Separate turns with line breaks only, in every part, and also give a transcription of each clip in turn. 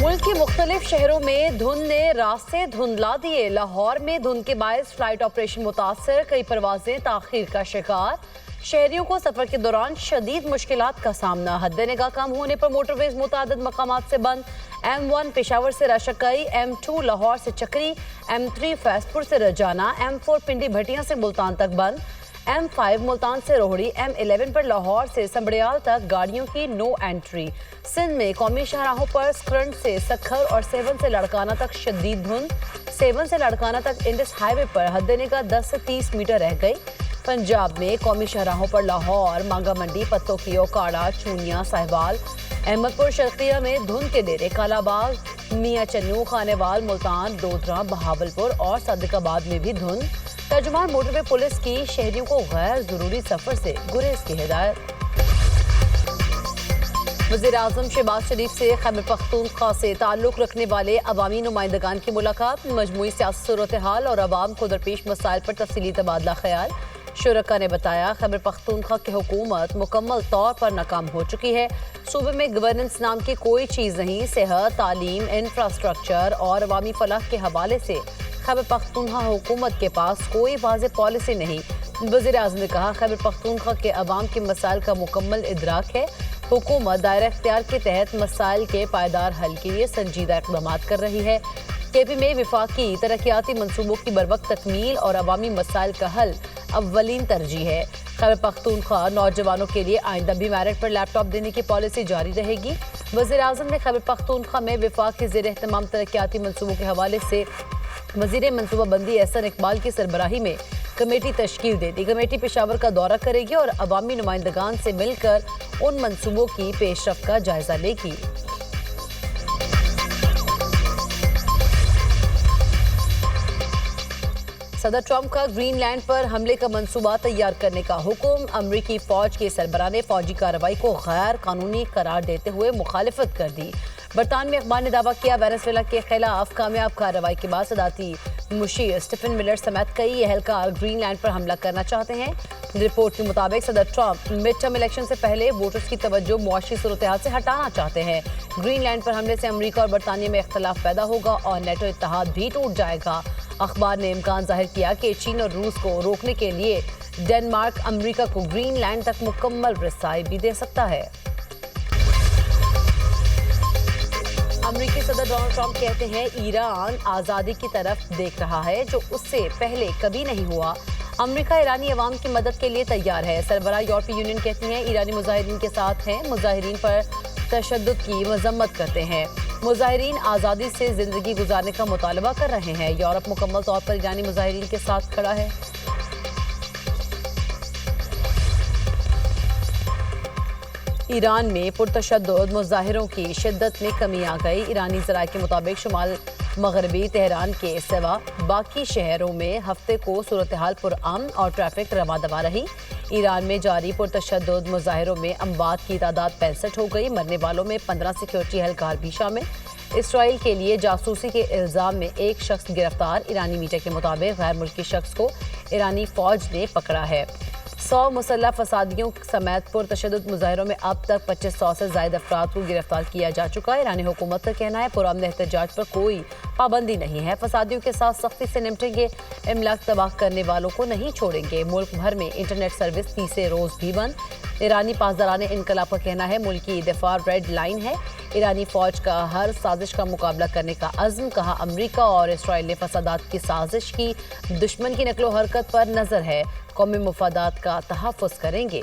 मुल्क के मुख्तलिफ शहरों में धुंध ने रास्ते धुंधला दिए। लाहौर में धुंध के बायस फ्लाइट ऑपरेशन मुतासर, कई परवाजें ताखीर का शिकार। शहरियों को सफर के दौरान शदीद मुश्किलात का सामना। हद निगाह कम होने पर मोटरवेज मुतादिद मकामात से बंद। M1 पेशावर से राशकई, M2 लाहौर से चक्री, M3 फैसपुर से रजाना, M4 पिंडी भटिया से मुल्तान तक बंद। M5 मुल्तान से रोहड़ी, M11 पर लाहौर से संबड़ियाल तक गाड़ियों की नो एंट्री। सिंध में कौमी शाहराहों पर स्क्रंट से सखर और सेवन से लड़काना तक शदीद धुंध। सेवन से लड़काना तक इंडस हाईवे पर हद निगाह 10 से 30 मीटर रह गई। पंजाब में कौमी शाहराहों पर लाहौर, मांगा मंडी, पत्तोफियो, काड़ा, चूनिया, साहिवाल, अहमदपुर शर्किया में धुंध के डेरे, कालाबाग, मियां चन्नू, खानेवाल, मुल्तान, दोदरा, बहावलपुर और सदकाबाद में भी धुंध। तर्जुमान मोटरवे पुलिस की शहरियों को गैर जरूरी सफर से गुरेज की हिदायत। वज़ीर-ए-आज़म शहबाज शरीफ से खैबर पख्तूनख्वा से ताल्लुक रखने वाले अवामी नुमाइंदगान की मुलाकात। मजमूई सियासी सूरत हाल और अवाम को दरपेश मसाइल पर तफसीली तबादला ख्याल। शुरका ने बताया, खैबर पख्तूनख्वा की हुकूमत मुकम्मल तौर पर नाकाम हो चुकी है। सूबे में गवर्नेंस नाम की कोई चीज़ नहीं। सेहत, तालीम, इंफ्रास्ट्रक्चर और अवामी फलाह के हवाले से खैबर पख्तूनख्वा हुकूमत के पास कोई वाज़ेह पॉलिसी नहीं। वज़ीर-ए-आज़म ने कहा, खैबर पख्तूनख्वा के अवाम के मसाइल का मुकम्मल इदराक है। हुकूमत दायरा इख्तियार के तहत मसाइल के पायदार हल के लिए संजीदा इक़दाम कर रही है। केपी में विफाकी तरक्याती मनसूबों की बरवक्त तकमील और अवामी मसाइल का हल अव्वलीन तरजीह है। खैबर पख्तूनख्वा नौजवानों के लिए आइंदा भी मेरिट पर लैपटॉप देने की पॉलिसी जारी रहेगी। वज़ीर-ए-आज़म ने खैबर पख्तूनख्वा में विफाक ज़ेर एहतमाम तरक्याती मनसूबों के हवाले से वज़ीर मनसूबा बंदी एहसन इकबाल की सरबराही में कमेटी तश्कील दे दी। कमेटी पेशावर का दौरा करेगी और अवामी नुमाइंदगान से मिलकर उन मनसूबों की पेशरफ्त का जायजा लेगी। सदर ट्रंप का ग्रीनलैंड पर हमले का मंसूबा तैयार करने का हुक्म। अमरीकी फौज के सरबराह ने फौजी कार्रवाई को गैर कानूनी करार देते हुए मुखालिफत कर दी। बरतानवी अखबार ने दावा किया, वेनेजुएला के खिलाफ कामयाब कार्रवाई के बाद सदाती मुशीर स्टीफन मिलर समेत कई एहलकार ग्रीनलैंड पर हमला करना चाहते हैं। रिपोर्ट के मुताबिक सदर ट्रंप मिड टर्म इलेक्शन से पहले वोटर्स की तवज्जो मुआशी सूरत-ए-हाल से हटाना चाहते हैं। ग्रीनलैंड पर हमले से अमरीका और बरतानिया में इख्तलाफ पैदा होगा और नेटो इत्तेहाद भी टूट जाएगा। अखबार ने इम्कान जाहिर किया कि चीन और रूस को रोकने के लिए डेनमार्क अमरीका को ग्रीनलैंड तक मुकम्मल रसाई भी दे सकता है। अमरीकी सदर डोनाल्ड ट्रंप कहते हैं, ईरान आज़ादी की तरफ देख रहा है जो उससे पहले कभी नहीं हुआ। अमरीका ईरानी अवाम की मदद के लिए तैयार है। सरबराह यूरोपीय यूनियन कहती हैं, ईरानी मुजाहिरीन के साथ हैं। मुजाहिरीन पर तशद्दुद की मजम्मत करते हैं। मुजाहिरीन आज़ादी से ज़िंदगी गुजारने का मुतालबा कर रहे हैं। यूरोप मुकम्मल तौर पर ईरानी मुजाहिरीन के साथ खड़ा है। ईरान में पुरतशद्दुद मुजाहिरों की शिद्दत में कमी आ गई। ईरानी ज़राए के मुताबिक शुमाल मगरबी तेहरान के सिवा बाकी शहरों में हफ्ते को सूरत हाल पुरअमन और ट्रैफिक रवा दवा रही। ईरान में जारी पुरतशद्दुद मुजाहिरों में अमवात की तादाद 65 हो गई। मरने वालों में 15 सिक्योरिटी एहलकार भी शामिल। इसराइल के लिए जासूसी के इल्ज़ाम में एक शख्स गिरफ्तार। ईरानी मीडिया के मुताबिक गैर मुल्की शख्स को ईरानी फौज ने पकड़ा है। 100 मुसल्लह फसादियों समेत पुरतशद्दुद मुजाहिरों में अब तक 2500 से ज़ायद अफराद को गिरफ्तार किया जा चुका है। ईरानी हुकूमत का कहना है, पुरअमन एहतजाज पर कोई पाबंदी नहीं है। फसादियों के साथ सख्ती से निपटेंगे। इमलाक तबाह करने वालों को नहीं छोड़ेंगे। मुल्क भर में इंटरनेट सर्विस तीसरे रोज भी बंद। ईरानी पासदारान इनकलाब का कहना है, मुल्क की दफा रेड लाइन है। ईरानी फौज का हर साजिश का मुकाबला करने का अज़्म। कहा, अमरीका और इसराइल ने फसादात की साजिश की। दुश्मन की नकलो हरकत पर नजर है। कौमी मुफादात का तहफ़्फ़ुज़ करेंगे।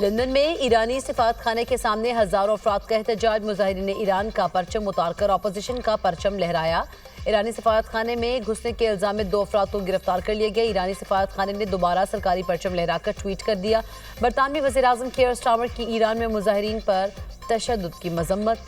लंदन में ईरानी सिफारत खाने के सामने हजारों अफराद का एहतजाज। मुजाहिरीन ने ईरान का परचम उतारकर अपोजिशन का परचम लहराया। ईरानी सिफारत खाने में घुसने के इल्जाम में 2 अफराद को गिरफ्तार कर लिया गया। ईरानी सिफारत खाने ने दोबारा सरकारी परचम लहराकर ट्वीट कर दिया। बरतानवी वज़ीर-ए-आज़म कीयर स्टारमर की ईरान में मुजाहिरीन पर तशद्दुद की मजम्मत।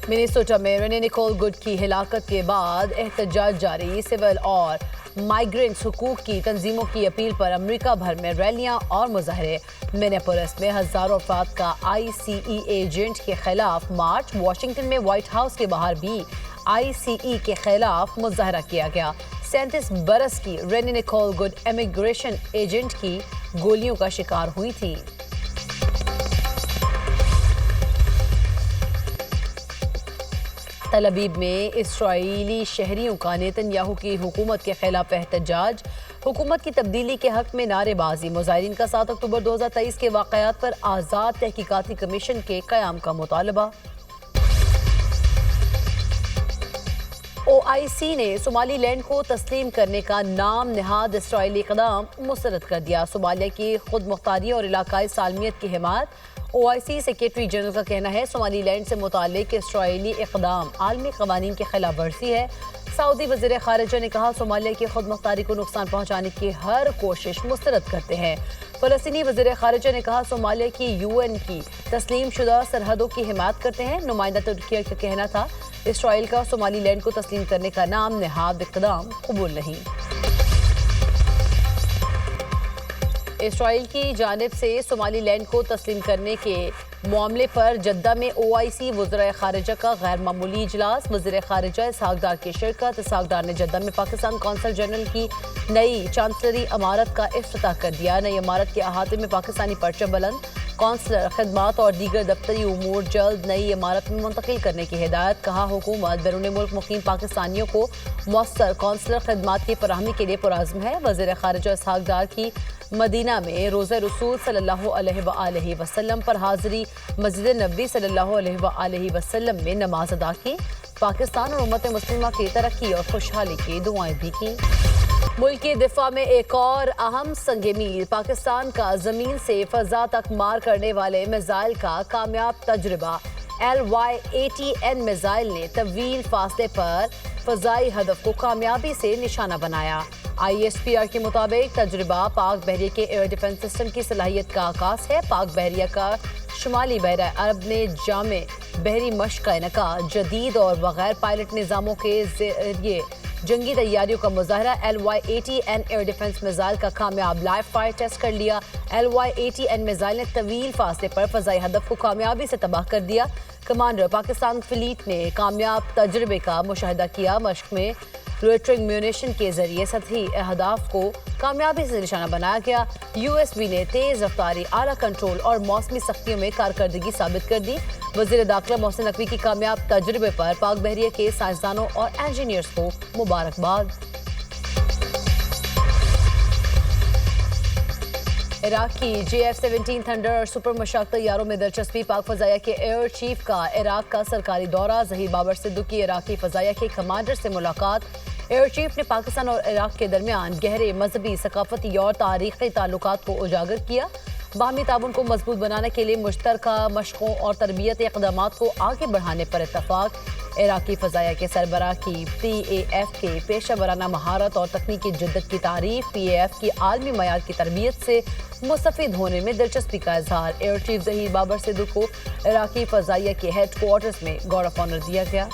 मिनेसोटा में रेने निकोल गुड की हिलाकत के बाद एहतजाज जारी। सिविल और माइग्रेंट्स हुकूक की तंजीमों की अपील पर अमरीका भर में रैलियां और मुजाहरे। मिनेपोलिस में हजारों अफराद का ICE एजेंट के खिलाफ मार्च। वाशिंगटन में व्हाइट हाउस के बाहर भी ICE के खिलाफ मुजाहरा किया गया। 37 बरस की रेनी निकोल गुड इमिग्रेशन एजेंट की गोलियों का शिकार हुई थी। तल अबीब में इस्राईली शहरियों का नेतन्याहू की हुकूमत के खिलाफ एहतजाज, हुकूमत की तब्दीली के हक में नारेबाजी। मुजाहिरीन का 7 अक्टूबर 2023 के वाक़यात पर आज़ाद तहकीकाती कमीशन के क़याम का मुतालबा। OIC ने सोमाली लैंड को तस्लीम करने का नाम नहाद इसराइली इक़दाम मुस्तरद कर दिया। सोमालिया की खुद मुख्तारी और इलाकाई सालमियत की हिमायत। OIC सेक्रेटरी जनरल का कहना है सोमाली लैंड से मुताल्लिक इसराइली इक़दाम आलमी क़वानीन की खिलाफ वर्जी है। सऊदी वज़ीर ख़ारिजा ने कहा सोमालिया की खुद मुख्तारी को नुकसान पहुँचाने की हर कोशिश मुस्तरद करते हैं। फ़लस्तीनी वज़ीर ख़ारिजा ने कहा सोमालिया की UN की तस्लीम शुदा सरहदों की हिमायत करते हैं। नुमाइंदा तुर्की का कहना था इसराइल का सोमाली लैंड को तस्लीम करने का नाम नहाद इक़दाम कबूल नहीं। इसराइल की जानिब से सोमाली लैंड को तस्लीम करने के मामले पर जद्दा में OIC वज़ीर ख़ारिजा का गैर मामूली इजलास। वज़ीर ख़ारिजा इसहाक डार की शिरकत। इसहाक डार ने जद्दा में पाकिस्तान कौंसल जनरल की नई चांसलरी इमारत का इफ्तिताह कर दिया। नई इमारत के अहाते में पाकिस्तानी परचम बुलंद, कौंसलर खिदमात और दीगर दफ्तरी उमूर जल्द नई इमारत में मुंतकिल करने की हिदायत। कहा हुकूमत बैरून मुल्क मुकीम पाकिस्तानियों को मौसर कौंसलर खिदमात की फराहमी के लिए पुरअज़्म है। वज़ीर ख़ारिजा इसहाक डार की मदीना में रोज़ा रसूल सल्लल्लाहु अलैहि वसल्लम पर हाज़री, मस्जिद नबी सल्लल्लाहु अलैहि वसल्लम में नमाज अदा की। पाकिस्तान और उम्मत मुस्लिमा की तरक्की और खुशहाली की दुआएं भी की। मुल्क के दिफा में एक और अहम संग मील, पाकिस्तान का ज़मीन से फ़ज़ा तक मार करने वाले मिसाइल का कामयाब तजुर्बा। LY-80N मिसाइल ने तवील फासले पर फ़ज़ाई हदफ को कामयाबी से निशाना बनाया। ISPR के मुताबिक तजुर्बा पाक बहरिया के एयर डिफेंस सिस्टम की सलाहियत का आगाज है। पाक बहरिया का शुमाली बहरा अरब ने जामे बहरी मश्क का इनका जदीद और बगैर पायलट निज़ामों के जरिए जंगी तैयारियों का मुजाहरा। LY-80N एयर डिफेंस मिसाइल का कामयाब लाइव फायर टेस्ट कर लिया। LY-80N मिसाइल ने तवील फासले पर फ़ज़ाई हदफ को कामयाबी से तबाह कर दिया। कमांडर पाकिस्तान फ्लीट ने कामयाब तजुर्बे का मुशाहिदा किया। मश्क में लोइटरिंग म्यूनिशन के जरिए सतही अहदाफ को कामयाबी से निशाना बनाया गया। USB ने तेज रफ्तारी, आला कंट्रोल और मौसमी सख्तियों में कारकर्दगी साबित कर दी। वज़ीर दाखिला मोहसिन नकवी की कामयाब तजुर्बे पर पाक बहरिया के साइंसदानों और इंजीनियर्स को मुबारकबाद। इराक की JF-17 थंडर और सुपर मशाक तैयारों में दिलचस्पी। पाक फ़ज़ाया के एयर चीफ का इराक का सरकारी दौरा। ज़हीर बाबर सिद्दू की इराकी फ़ज़ाया के कमांडर से मुलाकात। एयर चीफ ने पाकिस्तान और इराक के दरमियान गहरे मजहबी, सकाफती और तारीख़ी ताल्लुकात को उजागर किया। बाहमी ताउन को मजबूत बनाने के लिए मुश्तरका मशकों और तरबियती इक़दामात को आगे बढ़ाने पर इत्तफ़ाक। इराकी फ़ज़ाया के सरबराह की PAF के पेशा वराना महारत और तकनीकी जिद्दत की तारीफ। PAF की आलमी मयार की तरबियत से मुस्तफ़ीद होने में दिलचस्पी का इजहार। एयर चीफ ज़हीर बाबर सिद्दू को इराकी फ़ज़ाया के हेड क्वार्टर्स में गॉर्ड ऑफ ऑनर दिया गया।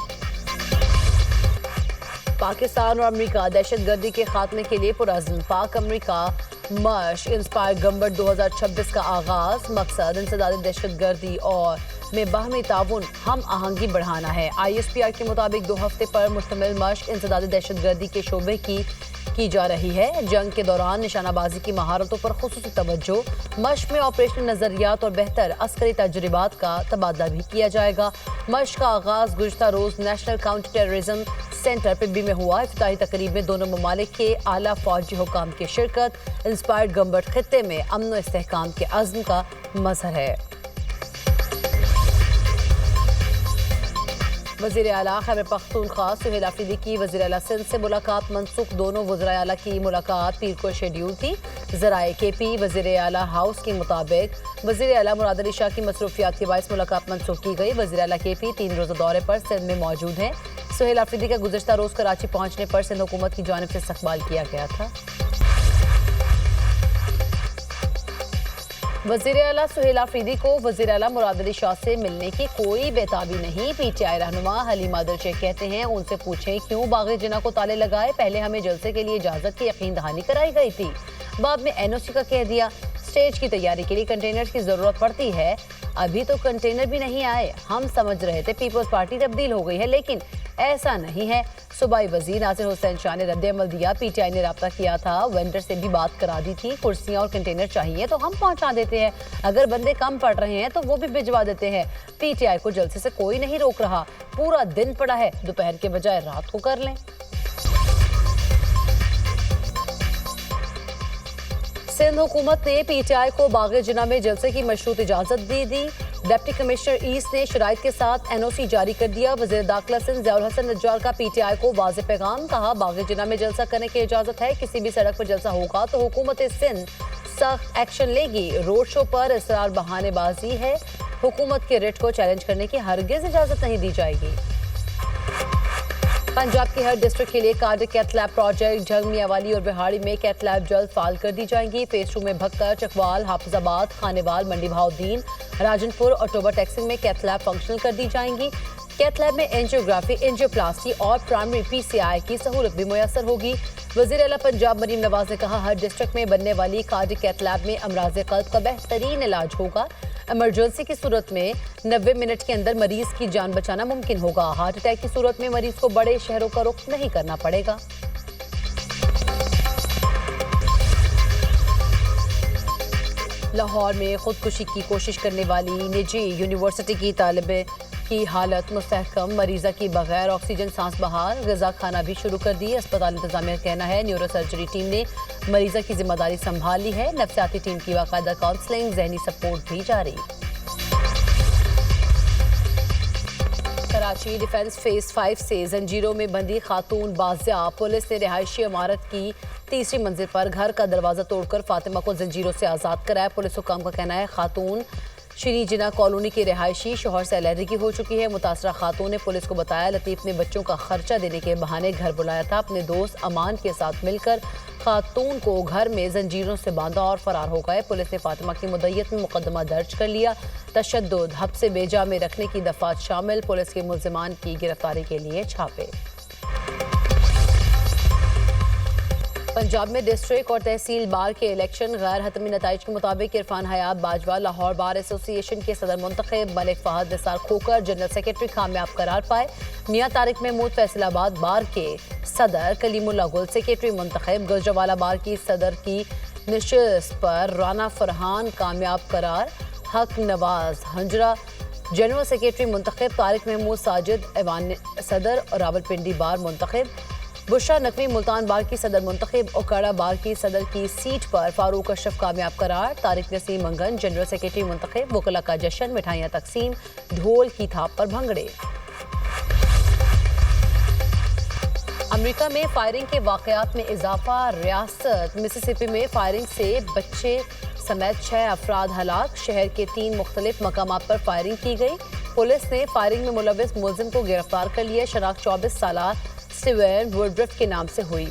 पाकिस्तान और अमेरिका दहशतगर्दी के खात्मे के लिए पुरअज़्म। पाक अमेरिका मश्क इंस्पायर गम्बर 2026 का आगाज। मकसद इंसदादी दहशतगर्दी और में बाहमी ताउन हम आहंगी बढ़ाना है। ISPR के मुताबिक 2 हफ्ते पर मुश्तमिल मश्क इंसदादी दहशतगर्दी के शोबे की जा रही है। जंग के दौरान निशानाबाजी की महारतों पर खुसूसी तवज्जो। मश्क में ऑपरेशनल नजरियात और बेहतर अस्करी तजुर्बात का तबादला भी किया जाएगा। मश्क का आगाज गुज़श्ता रोज नेशनल काउंटर टेररिज्म सेंटर पिब्बी में हुआ। इफ्तिताही तकरीब में दोनों ममालिक के आला फौजी हुकाम की शिरकत। इंस्पायर्ड गम्बर खित्ते में अमन व इस्तेहकाम के अज़्म का मज़हर है। वज़ीर आला खैबर पख्तूनख्वा सुहेल आफरीदी की वज़ीर आला सिंध से मुलाकात मनसूख। दोनों वज़ीर आला की मुलाकात पीर को शेड्यूल थी। ज़राए KP वज़ीर आला हाउस के मुताबिक वज़ीर आला मुराद अली शाह की मसरूफियात के बायस मुलाकात मनसूख की गई। वज़ीर आला KP 3 रोज़ा दौरे पर सिंध में मौजूद हैं। सुहेल आफरीदी का गुज़श्ता रोज़ कराची पहुँचने पर सिंध हुकूमत की जानिब से इस्तकबाल किया गया था। वज़ीर आला सुहेल आफरीदी को वज़ीर आला मुराद अली शाह से मिलने की कोई बेताबी नहीं। PTI रहनुमा हलीमा दिल शेख कहते हैं उनसे पूछें क्यों बाग़ जिना को ताले लगाए। पहले हमें जलसे के लिए इजाज़त की यकीन दहानी कराई गई थी, बाद में NOC का कह दिया। स्टेज की तैयारी के लिए कंटेनर्स की ज़रूरत पड़ती है, अभी तो कंटेनर भी नहीं आए। हम समझ रहे थे पीपल्स पार्टी तब्दील हो गई है, लेकिन ऐसा नहीं है। सूबाई वजीर नासिर हुसैन शाह ने रद्द अमल दिया। पीटीआई ने राब्ता किया था, वेंडर से भी बात करा दी थी, कुर्सियां और कंटेनर चाहिए तो हम पहुंचा देते हैं, अगर बंदे कम पड़ रहे हैं तो वो भी भिजवा देते हैं। पीटीआई को जलसे से कोई नहीं रोक रहा, पूरा दिन पड़ा है, दोपहर के बजाय रात को कर लें। सिंध हुकूमत ने पीटीआई को बाग़ जिना में जलसे की मशरूत इजाजत दे दी। डिप्टी कमिश्नर ईस्ट ने शराइत के साथ एनओसी जारी कर दिया। वज़ीर दाखिला सिंध ज़ियाउल हसन नज्जार का पीटीआई को वाज़ेह पैगाम, कहा बाग़ जिना में जलसा करने की इजाजत है, किसी भी सड़क पर जलसा होगा तो हुकूमत सिंध सख्त एक्शन लेगी। रोड शो पर इसरार बहानेबाजी है, हुकूमत के रिट को चैलेंज करने की हरगिज इजाजत नहीं दी जाएगी। पंजाब के हर डिस्ट्रिक्ट के लिए cardiac cath lab project, Jhang Mianwali और बिहाड़ी में कैथ लैब जल्द फाल कर दी जाएंगी। फेज 2 में भक्कर, चकवाल, हाफिजाबाद, खानेवाल, मंडी बहाउद्दीन, राजनपुर और टोबा टेक्सिंग में कैथ लैब फंक्शनल कर दी जाएंगी। कैथ लैब में एंजियोग्राफी, एंजियोप्लास्टी और प्राइमरी पीसीआई की सहूलत भी मुयसर होगी। वज़ीर आला पंजाब मरीम नवाज ने कहा, हर डिस्ट्रिक्ट में बनने वाली कार्डिक कैथ लैब में अमराज़ क़ल्ब का बेहतरीन इलाज होगा। इमरजेंसी की सूरत में 90 मिनट के अंदर मरीज की जान बचाना मुमकिन होगा। हार्ट अटैक की सूरत में मरीज को बड़े शहरों का रुख नहीं करना पड़ेगा। लाहौर में खुदकुशी की कोशिश करने वाली निजी यूनिवर्सिटी की तालिबे की हालत मुस्तहकम, मरीजा की बगैर ऑक्सीजन सांस बहाल, ग़िज़ा खाना भी शुरू कर दी। अस्पताल इंतजामिया का कहना है न्यूरो सर्जरी टीम ने मरीजा की जिम्मेदारी संभाल ली है। नफ्सियाती टीम की बाकायदा काउंसलिंग, जहनी सपोर्ट भी जारी। कराची डिफेंस फेज 5 से जंजीरों में बंदी खातून बाजियाब। पुलिस ने रिहायशी इमारत की तीसरी मंजिल पर घर का दरवाजा तोड़कर फातिमा को जंजीरों से आज़ाद कराया। पुलिस हुकाम का कहना है खातून श्री जिना कॉलोनी की रिहायशी शोहर से अलहदगी हो चुकी है। मुतासरा खातून ने पुलिस को बताया, लतीफ़ ने बच्चों का खर्चा देने के बहाने घर बुलाया था। अपने दोस्त अमान के साथ मिलकर खातून को घर में जंजीरों से बांधा और फरार हो गए। पुलिस ने फातिमा की मुद्दत में मुकदमा दर्ज कर लिया। तशद्दुद, हब्से बेजा में रखने की दफात शामिल। पुलिस के मुल्ज़िमान की गिरफ्तारी के लिए छापे। पंजाब में डिस्ट्रिक्ट और तहसील बार के इलेक्शन, गैर हतमी नताइज के मुताबिक इरफान हयात बाजवा लाहौर बार एसोसिएशन के सदर मुंतखब, मलिक फहद निसार खोकर जनरल सेक्रेटरी कामयाब करार पाए। मियां तारिक महमूद फैसलाबाद बार के सदर, कलीमुल्लाह गुल सेक्रेटरी मुंतखब, गुजरावाला बार की सदर की निशस्त पर राना फरहान कामयाब करार। हक नवाज हंजरा जनरल सेक्रेटरी मुंतखब, तारिक महमूद साजिद ऐवान सदर और रावलपिंडी बार मुंतखब। बुशरा नकवी मुल्तान बार की सदर मुंतखब, ओकाड़ा बार की सदर की सीट पर फारूक अशरफ कामयाब करार। तारिक नसीम मंगन जनरल सेक्रेटरी मुंतखब। वकला का जश्न, मिठाइयाँ तकसीम, ढोल की थाप पर भंगड़े। अमेरिका में फायरिंग के वाकयात में इजाफा। रियासत मिसिसिपी में फायरिंग से बच्चे समेत 6 अफराद हलाक। शहर के 3 मुख्तलिफ मकामात पर फायरिंग की गई। पुलिस ने फायरिंग में मुलविस मुलजिम को गिरफ्तार कर लिया। शनाख्त 24 साला स्टीवन वुडब्रिफ के नाम से हुई।